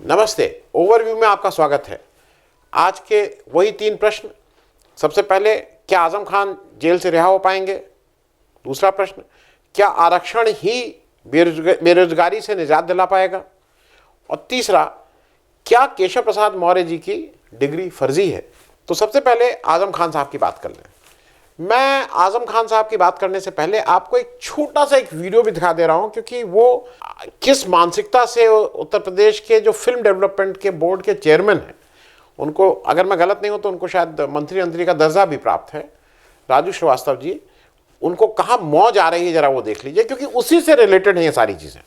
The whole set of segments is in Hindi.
नमस्ते। ओवरव्यू में आपका स्वागत है। आज के वही 3 प्रश्न। सबसे पहले, क्या आजम खान जेल से रिहा हो पाएंगे? दूसरा प्रश्न, क्या आरक्षण ही बेरोजगारी से निजात दिला पाएगा? और तीसरा, क्या केशव प्रसाद मौर्य जी की डिग्री फर्जी है? तो सबसे पहले आजम खान साहब की बात कर लें। मैं आजम खान साहब की बात करने से पहले आपको एक छोटा सा एक वीडियो भी दिखा दे रहा हूं, क्योंकि वो किस मानसिकता से उत्तर प्रदेश के जो फिल्म डेवलपमेंट के बोर्ड के चेयरमैन हैं, उनको, अगर मैं गलत नहीं हूं तो उनको शायद मंत्री का दर्जा भी प्राप्त है, राजू श्रीवास्तव जी, उनको कहाँ मौज आ रही है जरा वो देख लीजिए, क्योंकि उसी से रिलेटेड है ये सारी चीजें।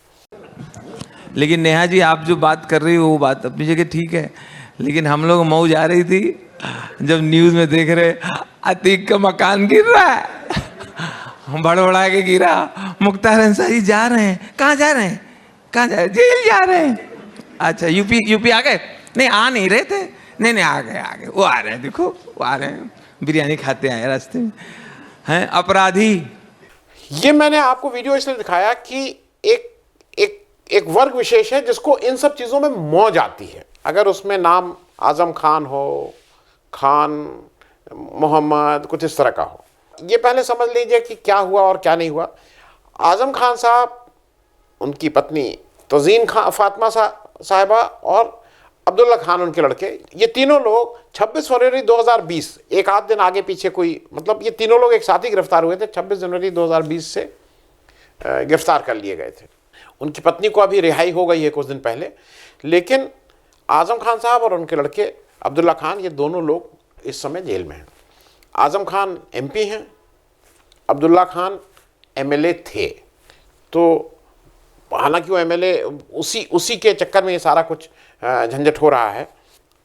लेकिन नेहा जी, आप जो बात कर रही हो वो बात अपनी जगह ठीक है, लेकिन हम लोग मौज आ रही थी जब न्यूज में देख रहे अतीक का मकान गिर रहा है, बड़बड़ा के गिरा, मुख्तार अंसारी जा रहे हैं, कहाँ जा रहे हैं, कहाँ जा रहे हैं, जेल जा रहे हैं। अच्छा, यूपी आ गए? नहीं, आ नहीं रहे थे, नहीं आ गए, वो आ रहे हैं, देखो वो आ रहे हैं, बिरयानी खाते आए रास्ते में, हैं अपराधी। ये मैंने आपको वीडियो इसलिए दिखाया कि एक वर्ग विशेष है जिसको इन सब चीजों में मौज आती है। अगर उसमें नाम आजम खान हो, खान मोहम्मद, कुछ इस तरह का हो, ये पहले समझ लीजिए कि क्या हुआ और क्या नहीं हुआ। आजम खान साहब, उनकी पत्नी तज़ीन खान, फातिमा साहिबा और अब्दुल्ला खान उनके लड़के, ये तीनों लोग 26 फरवरी 2020, एक आध दिन आगे पीछे कोई, मतलब ये तीनों लोग एक साथ ही गिरफ्तार हुए थे। 26 जनवरी 2020 से गिरफ्तार कर लिए गए थे। उनकी पत्नी को अभी रिहाई हो गई है कुछ दिन पहले, लेकिन आजम खान साहब और उनके लड़के अब्दुल्ला खान, ये दोनों लोग इस समय जेल में हैं। आजम खान एमपी हैं, अब्दुल्ला खान एमएलए थे। तो हालांकि वो एमएलए, उसी के चक्कर में ये सारा कुछ झंझट हो रहा है।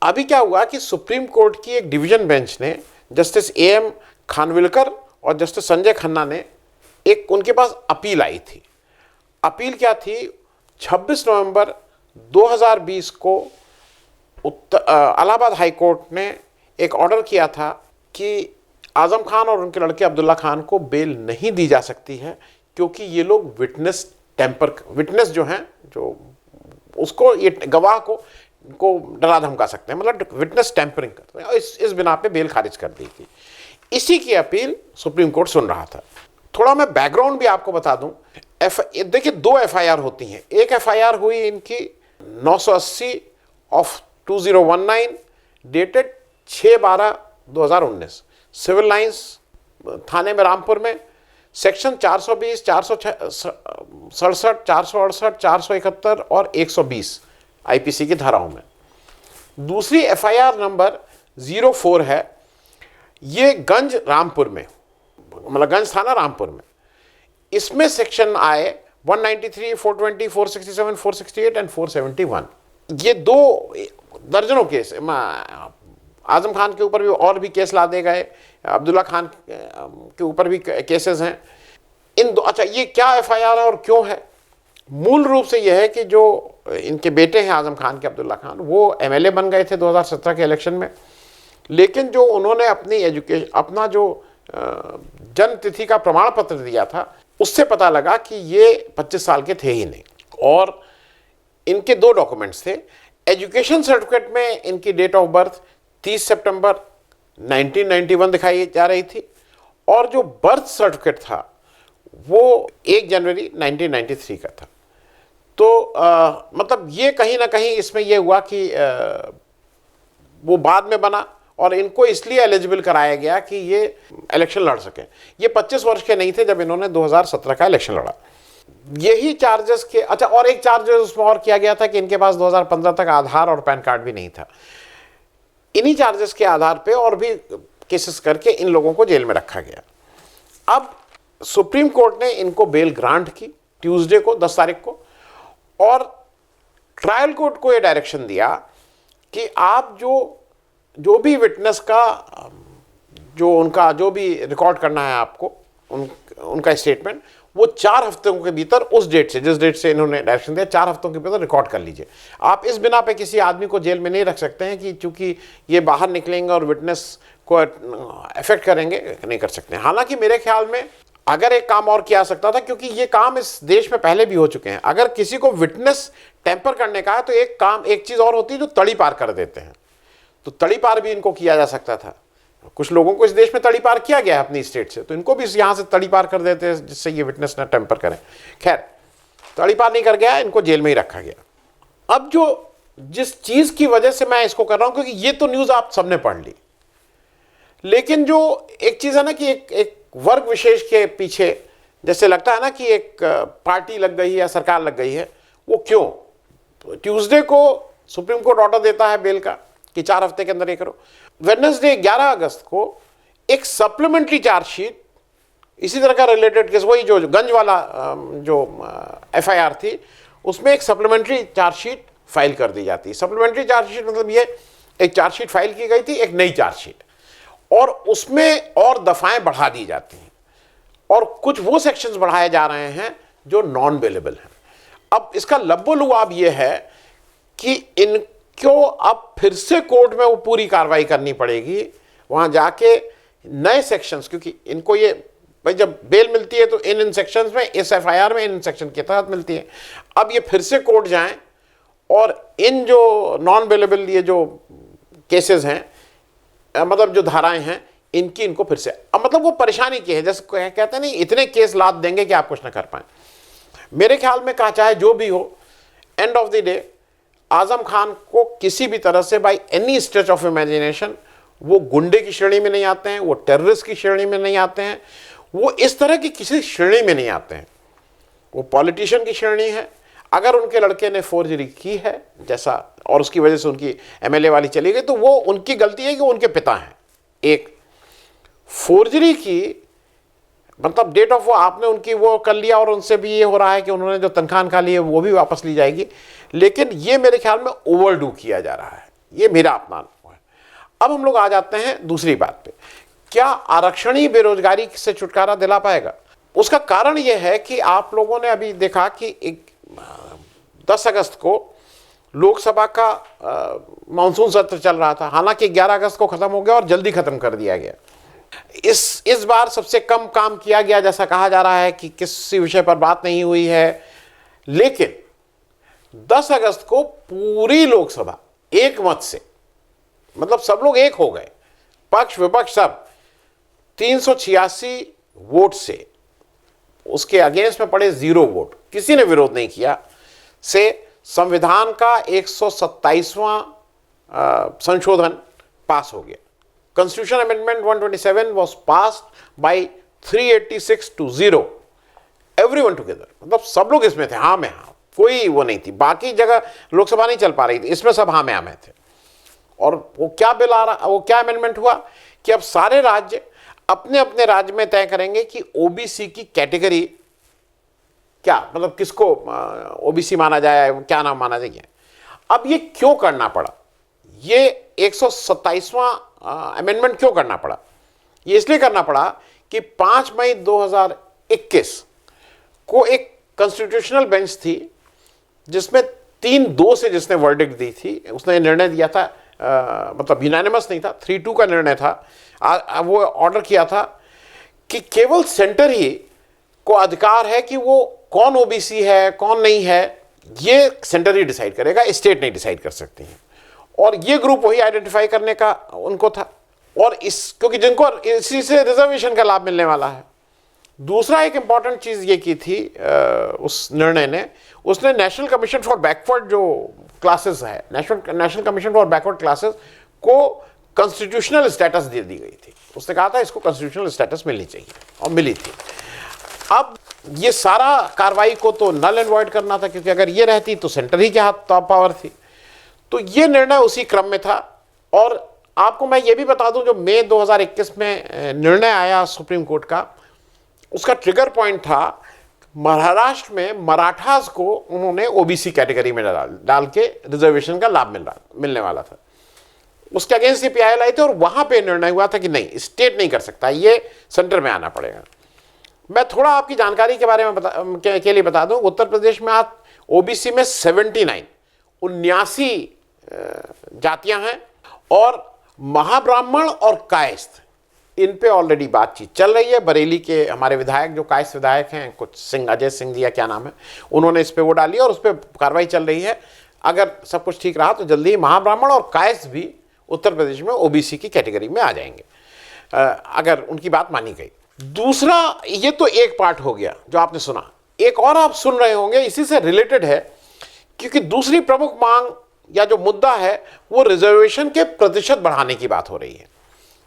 अभी क्या हुआ कि सुप्रीम कोर्ट की एक डिवीजन बेंच ने, जस्टिस एएम खानविलकर और जस्टिस संजय खन्ना ने, एक उनके पास अपील आई थी। अपील क्या थी? 26 नवंबर 2020 को इलाहाबाद हाई कोर्ट ने एक ऑर्डर किया था कि आजम खान और उनके लड़के अब्दुल्ला खान को बेल नहीं दी जा सकती है, क्योंकि ये लोग विटनेस जो हैं, जो उसको, ये गवाह को डरा धमका सकते हैं, मतलब विटनेस टैंपरिंग करते हैं। इस बिना पे बेल खारिज कर दी थी। इसी की अपील सुप्रीम कोर्ट सुन रहा था। थोड़ा मैं बैकग्राउंड भी आपको बता दूं। देखिए, 2 एफआईआर होती हैं। एक एफआईआर हुई इनकी 980 ऑफ 2019 डेटेड 6/12/2019 सिविल लाइंस थाने में रामपुर में, सेक्शन 420, 467, 468, 471 और 120 आईपीसी की धाराओं में। दूसरी एफआईआर नंबर 04 है, ये गंज रामपुर में, मतलब गंज थाना रामपुर में। इसमें सेक्शन आए 193, 420, 467, 468 एंड 471। ये 2 दर्जनों केस, आजम खान के ऊपर भी और भी केस लादे गए, अब्दुल्ला खान के ऊपर भी केसेस हैं। अच्छा, ये क्या एफआईआर है और क्यों है? मूल रूप से यह है कि जो इनके बेटे हैं आजम खान के, अब्दुल्ला खान, वो एमएलए बन गए थे 2017 के इलेक्शन में, लेकिन जो उन्होंने अपना जो जन्म तिथि का प्रमाण पत्र दिया था, उससे पता लगा कि ये 25 साल के थे ही नहीं। और इनके 2 डॉक्यूमेंट्स थे। एजुकेशन सर्टिफिकेट में इनकी डेट ऑफ बर्थ 30 सितंबर 1991 दिखाई जा रही थी, और जो बर्थ सर्टिफिकेट था वो 1 जनवरी 1993 का था। तो मतलब ये कहीं ना कहीं इसमें ये हुआ कि वो बाद में बना, और इनको इसलिए एलिजिबल कराया गया कि ये इलेक्शन लड़ सकें। ये 25 वर्ष के नहीं थे जब इन्होंने 2017 का इलेक्शन लड़ा। यही चार्जेस के, अच्छा, और एक चार्जेस उसमें और किया गया था कि इनके पास 2015 तक आधार और पैन कार्ड भी नहीं था। इन्हीं चार्जेस के आधार पे और भी केसेस करके इन लोगों को जेल में रखा गया। अब सुप्रीम कोर्ट ने इनको बेल ग्रांट की ट्यूसडे को, 10 तारीख को, और ट्रायल कोर्ट को ये डायरेक्शन दिया कि आप जो भी विटनेस का, जो उनका जो भी रिकॉर्ड करना है आपको, उनका स्टेटमेंट, वो 4 हफ्तों के भीतर, उस डेट से, जिस डेट से इन्होंने डायरेक्शन दिया, 4 हफ्तों के भीतर रिकॉर्ड कर लीजिए। आप इस बिना पे किसी आदमी को जेल में नहीं रख सकते हैं कि चूंकि ये बाहर निकलेंगे और विटनेस को अफेक्ट करेंगे, नहीं कर सकते हैं। हालांकि मेरे ख्याल में अगर एक काम और किया सकता था, क्योंकि ये काम इस देश में पहले भी हो चुके हैं, अगर किसी को विटनेस टेम्पर करने का है तो एक चीज और होती है जो तड़ी पार कर देते हैं, तो तड़ी पार भी इनको किया जा सकता था। कुछ लोगों को इस देश में तड़ी पार किया गया है अपनी स्टेट से, तो इनको भी यहां से तड़ी पार कर देते हैं जिससे ये विटनेस ना टेम्पर करें। खैर, तड़ी पार नहीं कर गया, इनको जेल में ही रखा गया। अब जिस चीज की वजह से मैं इसको कर रहा हूं, क्योंकि ये तो न्यूज आप सबने पढ़ ली, लेकिन जो एक चीज है ना कि एक वर्ग विशेष के पीछे जैसे लगता है ना कि एक पार्टी लग गई है या सरकार लग गई है, वो क्यों? ट्यूसडे को सुप्रीम कोर्ट ऑर्डर देता है बेल का कि 4 हफ्ते के अंदर ये करो। वेडनेसडे 11 अगस्त को एक सप्लीमेंट्री चार्जशीट इसी तरह का रिलेटेड केस, वही जो गंज वाला जो एफआईआर थी, उसमें एक सप्लीमेंट्री चार्जशीट फाइल कर दी जाती है। सप्लीमेंट्री चार्जशीट मतलब ये एक चार्जशीट फाइल की गई थी, एक नई चार्जशीट, और उसमें और दफाएं बढ़ा दी जाती हैं और कुछ वो सेक्शंस बढ़ाए जा रहे हैं जो नॉन बेलेबल हैं। अब इसका लब्बो-लुआब ये है कि इनको अब फिर से कोर्ट में वो पूरी कार्रवाई करनी पड़ेगी, वहां जाके नए सेक्शंस, क्योंकि इनको ये भाई जब बेल मिलती है तो इन सेक्शंस में, इस एफआईआर में इन सेक्शन के तहत मिलती है। अब ये फिर से कोर्ट जाएं और इन जो नॉन बेलेबल ये जो केसेस हैं, मतलब जो धाराएं हैं, इनको फिर से, अब मतलब वो परेशानी की है, जैसे कहते हैं नहीं इतने केस लाद देंगे कि आप कुछ ना कर पाए। मेरे ख्याल में कहा चाहे जो भी हो, end of the day Azam Khan को किसी भी तरह से by any stretch of imagination वो गुंडे की श्रेणी में नहीं आते हैं, वो टेररिस्ट की श्रेणी में नहीं आते हैं, वो इस तरह की किसी श्रेणी में नहीं आते हैं, वो पॉलिटिशियन की श्रेणी है। अगर उनके लड़के ने फोर्जरी की है जैसा, और उसकी वजह से उनकी एमएलए वाली चली गई, तो वो उनकी गलती है कि वो उनके पिता हैं। एक फोर्जरी की मतलब डेट ऑफ वो आपने उनकी वो कर लिया, और उनसे भी ये हो रहा है कि उन्होंने जो तनख्वाह खा ली है वो भी वापस ली जाएगी, लेकिन ये मेरे ख्याल में ओवरडू किया जा रहा है। ये मेरा अपना अनुभव है। अब हम लोग आ जाते हैं दूसरी बात पे, क्या आरक्षण ही बेरोजगारी से छुटकारा दिला पाएगा? उसका कारण यह है कि आप लोगों ने अभी देखा कि 10 अगस्त को लोकसभा का मानसून सत्र चल रहा था, हालांकि 11 अगस्त को खत्म हो गया और जल्दी खत्म कर दिया गया। इस बार सबसे कम काम किया गया, जैसा कहा जा रहा है कि किसी विषय पर बात नहीं हुई है, लेकिन 10 अगस्त को पूरी लोकसभा एक मत से, मतलब सब लोग एक हो गए, पक्ष विपक्ष सब, 386 वोट से, उसके अगेंस्ट में पड़े 0 वोट, किसी ने विरोध नहीं किया, से संविधान का 127वां संशोधन पास हो गया। Constitution amendment 127 was passed by 386 to 0, everyone together, मतलब सब लोग इसमें थे, हाँ में हाँ, कोई वो नहीं थी। बाकी जगह लोकसभा नहीं चल पा रही थी, इसमें सब हाँ में थे। और वो क्या बिल आ रहा, वो क्या अमेंडमेंट हुआ कि अब सारे राज्य अपने अपने राज्य में तय करेंगे कि ओबीसी की कैटेगरी क्या, मतलब किसको ओबीसी माना जाए, क्या नाम माना जाए। अब ये क्यों करना पड़ा, ये 127वां अमेंडमेंट क्यों करना पड़ा? ये इसलिए करना पड़ा कि 5 मई 2021 को एक कॉन्स्टिट्यूशनल बेंच थी जिसमें 3-2 से जिसने वर्डिक्ट दी थी, उसने निर्णय दिया था, मतलब यूनानिमस नहीं था, 3-2 का निर्णय था। वो ऑर्डर किया था कि केवल सेंटर ही को अधिकार है कि वो कौन ओबीसी है कौन नहीं है, ये सेंटर ही डिसाइड करेगा, स्टेट नहीं डिसाइड कर सकती है। और ये ग्रुप वही आइडेंटिफाई करने का उनको था, और क्योंकि जिनको इसी से रिजर्वेशन का लाभ मिलने वाला है। दूसरा एक इंपॉर्टेंट चीज ये की थी उस निर्णय ने, उसने नेशनल कमीशन फॉर बैकवर्ड जो क्लासेस है, national commission for backward classes को कॉन्स्टिट्यूशनल स्टेटस दे दी गई थी। उसने कहा था इसको कॉन्स्टिट्यूशनल स्टेटस मिलनी चाहिए, और मिली थी। अब ये सारा कार्रवाई को तो नल एंड वॉइड करना था, क्योंकि अगर ये रहती तो सेंटर ही के हाथ पावर थी। तो ये निर्णय उसी क्रम में था। और आपको मैं ये भी बता दूं, जो मई 2021 में निर्णय आया सुप्रीम कोर्ट का, उसका ट्रिगर पॉइंट था महाराष्ट्र में मराठास को उन्होंने ओबीसी कैटेगरी में डाल के रिजर्वेशन का लाभ मिलने वाला था। उसके अगेंस्ट पीआईएल आए थे, और वहां पे निर्णय हुआ था कि नहीं, स्टेट नहीं कर सकता, ये सेंटर में आना पड़ेगा। मैं थोड़ा आपकी जानकारी के बारे में के लिए बता दूं, उत्तर प्रदेश में आज ओबीसी में 79 जातियां हैं, और महाब्राह्मण और कायस्थ इन पे ऑलरेडी बातचीत चल रही है। बरेली के हमारे विधायक जो कायस्थ विधायक हैं, कुछ सिंह, अजय सिंह जी या क्या नाम है, उन्होंने इस पे वो डाली और उस पर कार्रवाई चल रही है। अगर सब कुछ ठीक रहा तो जल्दी ही महाब्राह्मण और कायस्थ भी उत्तर प्रदेश में ओबीसी की कैटेगरी में आ जाएंगे, अगर उनकी बात मानी गई। दूसरा, ये तो एक पार्ट हो गया जो आपने सुना। एक और आप सुन रहे होंगे, इसी से रिलेटेड है, क्योंकि दूसरी प्रमुख मांग या जो मुद्दा है वो रिजर्वेशन के प्रतिशत बढ़ाने की बात हो रही है।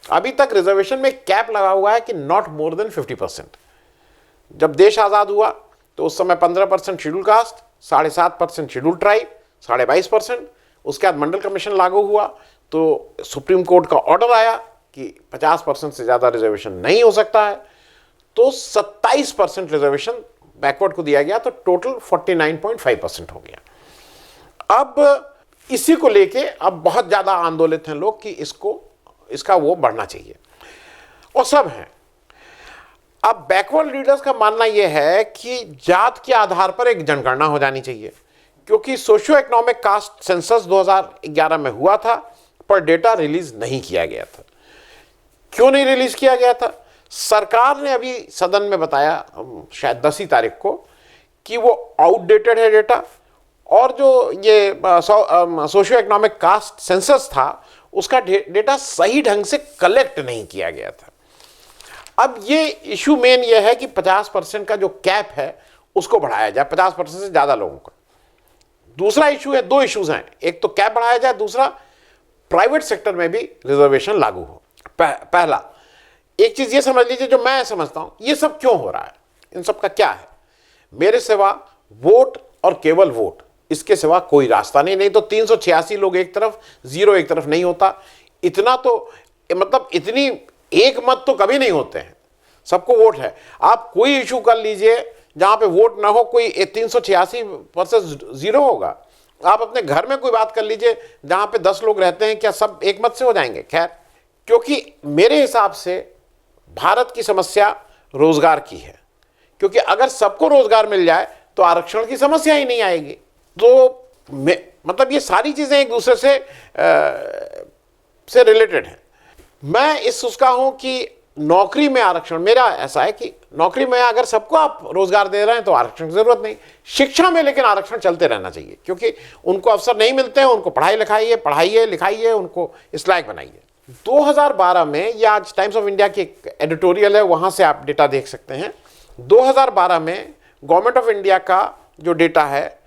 अभी तक रिजर्वेशन में कैप लगा हुआ है कि नॉट मोर देन 50%। जब देश आज़ाद हुआ तो उस समय 15% शेड्यूल कास्ट, 7.5% शेड्यूल ट्राइब, 22.5%। उसके बाद मंडल कमीशन लागू हुआ तो सुप्रीम कोर्ट का ऑर्डर आया कि 50% से ज़्यादा रिजर्वेशन नहीं हो सकता है, तो 27% रिजर्वेशन बैकवर्ड को दिया गया, तो टोटल 49.5% हो गया। अब इसी को लेके अब बहुत ज़्यादा आंदोलित हैं लोग कि इसका वो बढ़ना चाहिए, और सब हैं। अब बैकवर्ड लीडर्स का मानना यह है कि जात के आधार पर एक जनगणना हो जानी चाहिए, क्योंकि सोशियो इकोनॉमिक कास्ट सेंसस 2011 में हुआ था पर डेटा रिलीज नहीं किया गया था। क्यों नहीं रिलीज किया गया था? सरकार ने अभी सदन में बताया शायद 10 तारीख को कि वो आउटडेटेड है डेटा, और जो ये सोशियो इकोनॉमिक कास्ट सेंसस था उसका डेटा सही ढंग से कलेक्ट नहीं किया गया था। अब ये इशू मेन ये है कि 50% का जो कैप है उसको बढ़ाया जाए, 50% से ज़्यादा लोगों का। दूसरा इशू है, 2 इश्यूज हैं, एक तो कैप बढ़ाया जाए, दूसरा प्राइवेट सेक्टर में भी रिजर्वेशन लागू हो। पहला, एक चीज़ ये समझ लीजिए जो मैं समझता हूँ, ये सब क्यों हो रहा है, इन सब का क्या है? मेरे सिवा वोट और केवल वोट, इसके सिवा कोई रास्ता नहीं तो 386 लोग एक तरफ, 0 एक तरफ नहीं होता। इतना तो मतलब इतनी एक मत तो कभी नहीं होते हैं, सबको वोट है। आप कोई इशू कर लीजिए जहां पे वोट ना हो, कोई 386 वर्सेस 0 होगा। आप अपने घर में कोई बात कर लीजिए जहां पे 10 लोग रहते हैं, क्या सब एक मत से हो जाएंगे? खैर, क्योंकि मेरे हिसाब से भारत की समस्या रोजगार की है, क्योंकि अगर सबको रोजगार मिल जाए तो आरक्षण की समस्या ही नहीं आएगी। तो मतलब ये सारी चीजें एक दूसरे से रिलेटेड हैं। मैं उसका हूं कि नौकरी में आरक्षण, मेरा ऐसा है कि नौकरी में अगर सबको आप रोजगार दे रहे हैं तो आरक्षण की जरूरत नहीं। शिक्षा में लेकिन आरक्षण चलते रहना चाहिए, क्योंकि उनको अवसर नहीं मिलते हैं, उनको पढ़ाइए लिखाइए, उनको इस लायक बनाइए। 2012 में, या आज टाइम्स ऑफ इंडिया की एक एडिटोरियल है, वहां से आप डेटा देख सकते हैं। 2012 में गवर्नमेंट ऑफ इंडिया का जो डेटा है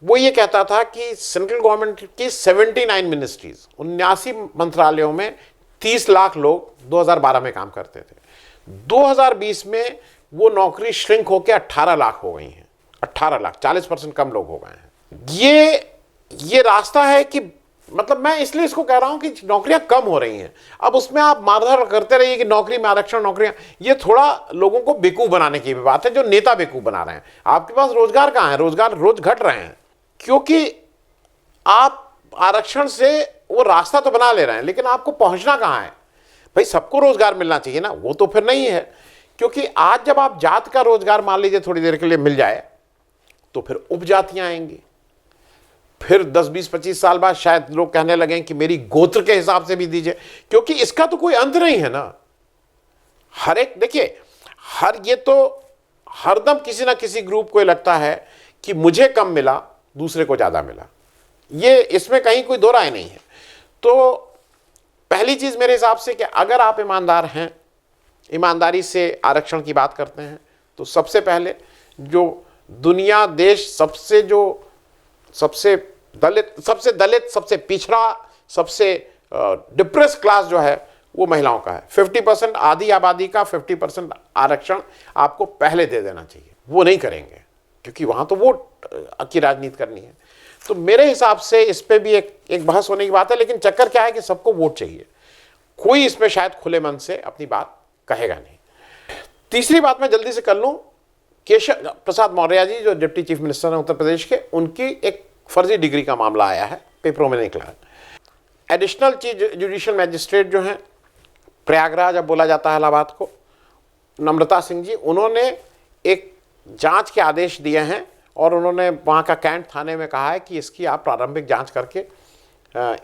वो ये कहता था कि सेंट्रल गवर्नमेंट की 79 मिनिस्ट्रीज, 79 मंत्रालयों में 30 लाख लोग 2012 में काम करते थे। 2020 में वो नौकरी श्रिंक होकर 18 लाख हो गई हैं। 18 लाख, 40% कम लोग हो गए हैं। ये रास्ता है कि मतलब मैं इसलिए इसको कह रहा हूं कि नौकरियां कम हो रही हैं। अब उसमें आप मारधर करते रहिए कि नौकरी में आरक्षण, नौकरियां, ये थोड़ा लोगों को बेवकूफ बनाने की भी बात है, जो नेता बेवकूफ बना रहे हैं। आपके पास रोजगार कहां है? रोजगार रोज घट रहे हैं, क्योंकि आप आरक्षण से वो रास्ता तो बना ले रहे हैं, लेकिन आपको पहुंचना कहां है? भाई सबको रोजगार मिलना चाहिए ना, वो तो फिर नहीं है। क्योंकि आज जब आप जात का रोजगार मान लीजिए थोड़ी देर के लिए मिल जाए, तो फिर उपजातियां आएंगी। फिर 10, 20, 25 साल बाद शायद लोग कहने लगे कि मेरी गोत्र के हिसाब से भी दीजिए, क्योंकि इसका तो कोई अंत नहीं है ना। हर एक, देखिए, ये तो हरदम किसी ना किसी ग्रुप को लगता है कि मुझे कम मिला, दूसरे को ज्यादा मिला। ये इसमें कहीं कोई दो राय नहीं है। तो पहली चीज मेरे हिसाब से कि अगर आप ईमानदार हैं, ईमानदारी से आरक्षण की बात करते हैं, तो सबसे पहले जो दुनिया, देश सबसे दलित, सबसे पिछड़ा, सबसे डिप्रेस क्लास जो है वो महिलाओं का है। 50%, आधी आबादी का 50% आरक्षण आपको पहले दे देना चाहिए। वो नहीं करेंगे क्योंकि वहां तो वोट की राजनीति करनी है। तो मेरे हिसाब से इस पे भी एक बहस होने की बात है, लेकिन चक्कर क्या है कि सबको वोट चाहिए। कोई इसमें शायद खुले मन से अपनी बात कहेगा नहीं। तीसरी बात मैं जल्दी से कर लूं, केशव प्रसाद मौर्य जी जो डिप्टी चीफ मिनिस्टर हैं उत्तर प्रदेश के, उनकी एक फर्जी डिग्री का मामला आया है, पेपरों में निकला है। एडिशनल चीफ जुडिशियल मैजिस्ट्रेट जो हैं प्रयागराज, अब बोला जाता है इलाहाबाद को, नम्रता सिंह जी, उन्होंने एक जांच के आदेश दिए हैं और उन्होंने वहाँ का कैंट थाने में कहा है कि इसकी आप प्रारंभिक जांच करके,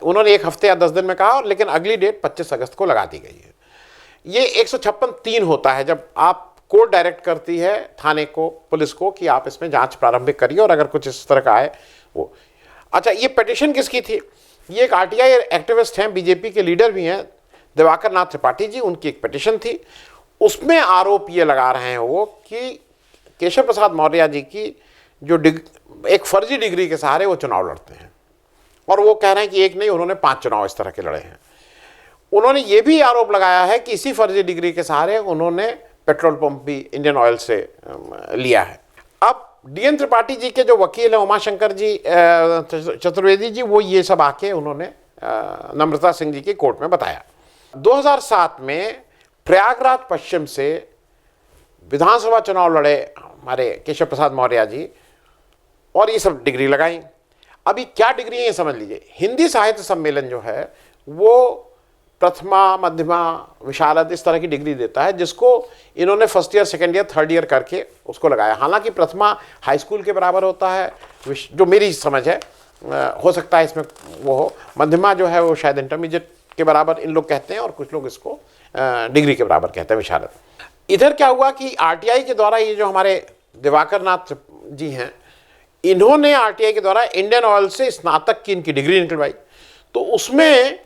उन्होंने 1 हफ्ते या 10 दिन में कहा, लेकिन अगली डेट 25 अगस्त को लगा दी गई है। ये 156(3) होता है जब आप कोर्ट डायरेक्ट करती है थाने को, पुलिस को, कि आप इसमें जांच प्रारंभिक करिए और अगर कुछ इस तरह का है वो। अच्छा, ये पिटीशन किसकी थी? ये एक आरटीआई एक्टिविस्ट हैं, बीजेपी के लीडर भी हैं, दिवाकर नाथ त्रिपाठी जी, उनकी एक पिटीशन थी। उसमें आरोप ये लगा रहे हैं वो कि केशव प्रसाद मौर्य जी की जो एक फर्जी डिग्री के सहारे वो चुनाव लड़ते हैं, और वो कह रहे हैं कि एक नहीं, उन्होंने 5 चुनाव इस तरह के लड़े हैं। उन्होंने ये भी आरोप लगाया है कि इसी फर्जी डिग्री के सहारे उन्होंने पेट्रोल पंप भी इंडियन ऑयल से लिया है। अब डीएन त्रिपाठी जी के जो वकील हैं उमाशंकर जी चतुर्वेदी जी, वो ये सब आके उन्होंने नम्रता सिंह जी की कोर्ट में बताया। 2007 में प्रयागराज पश्चिम से विधानसभा चुनाव लड़े हमारे केशव प्रसाद मौर्य जी, और ये सब डिग्री लगाई। अभी क्या डिग्री है ये समझ लीजिए। हिंदी साहित्य सम्मेलन जो है वो प्रथमा, मध्यमा, विशारद इस तरह की डिग्री देता है, जिसको इन्होंने first year, second year, third year करके उसको लगाया। हालांकि प्रथमा हाई स्कूल के बराबर होता है, जो मेरी समझ है, हो सकता है इसमें वो हो। मध्यमा जो है वो शायद इंटरमीडिएट के बराबर इन लोग कहते हैं, और कुछ लोग इसको डिग्री के बराबर कहते हैं, विशारद। इधर क्या हुआ कि आरटीआई के द्वारा ये जो हमारे दिवाकर नाथ जी हैं, इन्होंने आरटीआई के द्वारा इंडियन ऑयल से स्नातक की इनकी डिग्री निकलवाई। तो उसमें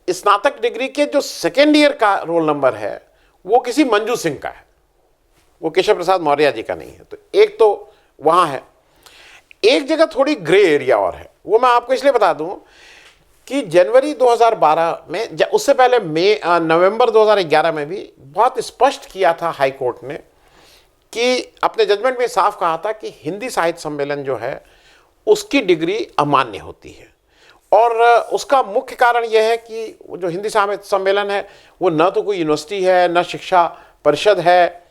स्नातक डिग्री के जो सेकेंड ईयर का रोल नंबर है वो किसी मंजू सिंह का है, वो केशव प्रसाद मौर्य जी का नहीं है। तो एक तो वहाँ है। एक जगह थोड़ी ग्रे एरिया और है, वो मैं आपको इसलिए बता दूं कि जनवरी 2012 में, उससे पहले नवंबर 2011 में भी बहुत स्पष्ट किया था हाई कोर्ट ने, कि अपने जजमेंट में साफ कहा था कि हिंदी साहित्य सम्मेलन जो है उसकी डिग्री अमान्य होती है। और उसका मुख्य कारण यह है कि वो जो हिंदी साहित्य सम्मेलन है वो न तो कोई यूनिवर्सिटी है, न शिक्षा परिषद है,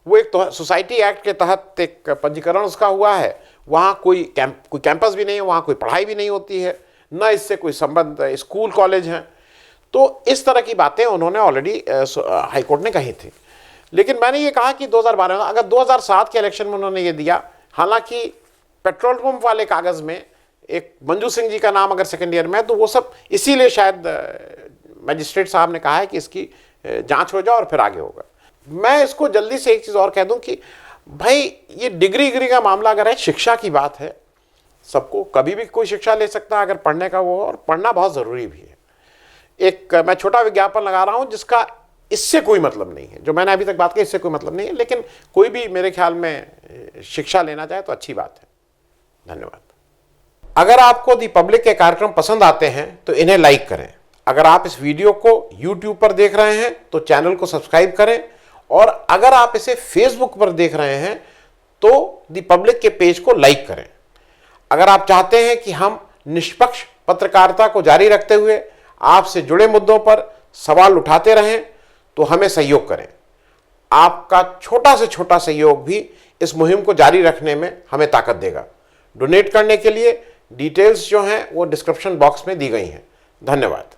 वो एक तो सोसाइटी एक्ट के तहत एक पंजीकरण उसका हुआ है। वहाँ कोई कैंपस भी नहीं है, वहाँ कोई पढ़ाई भी नहीं होती है, न इससे कोई संबंध स्कूल कॉलेज हैं। तो इस तरह की बातें उन्होंने ऑलरेडी हाई कोर्ट ने कही थी। लेकिन मैंने ये कहा कि 2012 में, अगर 2007 के इलेक्शन में उन्होंने ये दिया, हालांकि पेट्रोल पंप वाले कागज़ में एक मंजू सिंह जी का नाम अगर सेकेंड ईयर में है, तो वो सब इसीलिए शायद मजिस्ट्रेट साहब ने कहा है कि इसकी जांच हो जाए और फिर आगे होगा। मैं इसको जल्दी से एक चीज़ और कह दूं कि भाई ये डिग्री का मामला अगर है, शिक्षा की बात है, सबको कभी भी कोई शिक्षा ले सकता है अगर पढ़ने का वो हो, और पढ़ना बहुत ज़रूरी भी है। एक मैं छोटा विज्ञापन लगा रहा हूँ जिसका इससे कोई मतलब नहीं है, जो मैंने अभी तक बात की इससे कोई मतलब नहीं है, लेकिन कोई भी मेरे ख्याल में शिक्षा लेना चाहे तो अच्छी बात है। धन्यवाद। अगर आपको दी पब्लिक के कार्यक्रम पसंद आते हैं तो इन्हें लाइक करें। अगर आप इस वीडियो को YouTube पर देख रहे हैं तो चैनल को सब्सक्राइब करें, और अगर आप इसे Facebook पर देख रहे हैं तो दी पब्लिक के पेज को लाइक करें। अगर आप चाहते हैं कि हम निष्पक्ष पत्रकारिता को जारी रखते हुए आपसे जुड़े मुद्दों पर सवाल उठाते रहें तो हमें सहयोग करें। आपका छोटा से छोटा सहयोग भी इस मुहिम को जारी रखने में हमें ताकत देगा। डोनेट करने के लिए डिटेल्स जो हैं वो डिस्क्रिप्शन बॉक्स में दी गई हैं। धन्यवाद।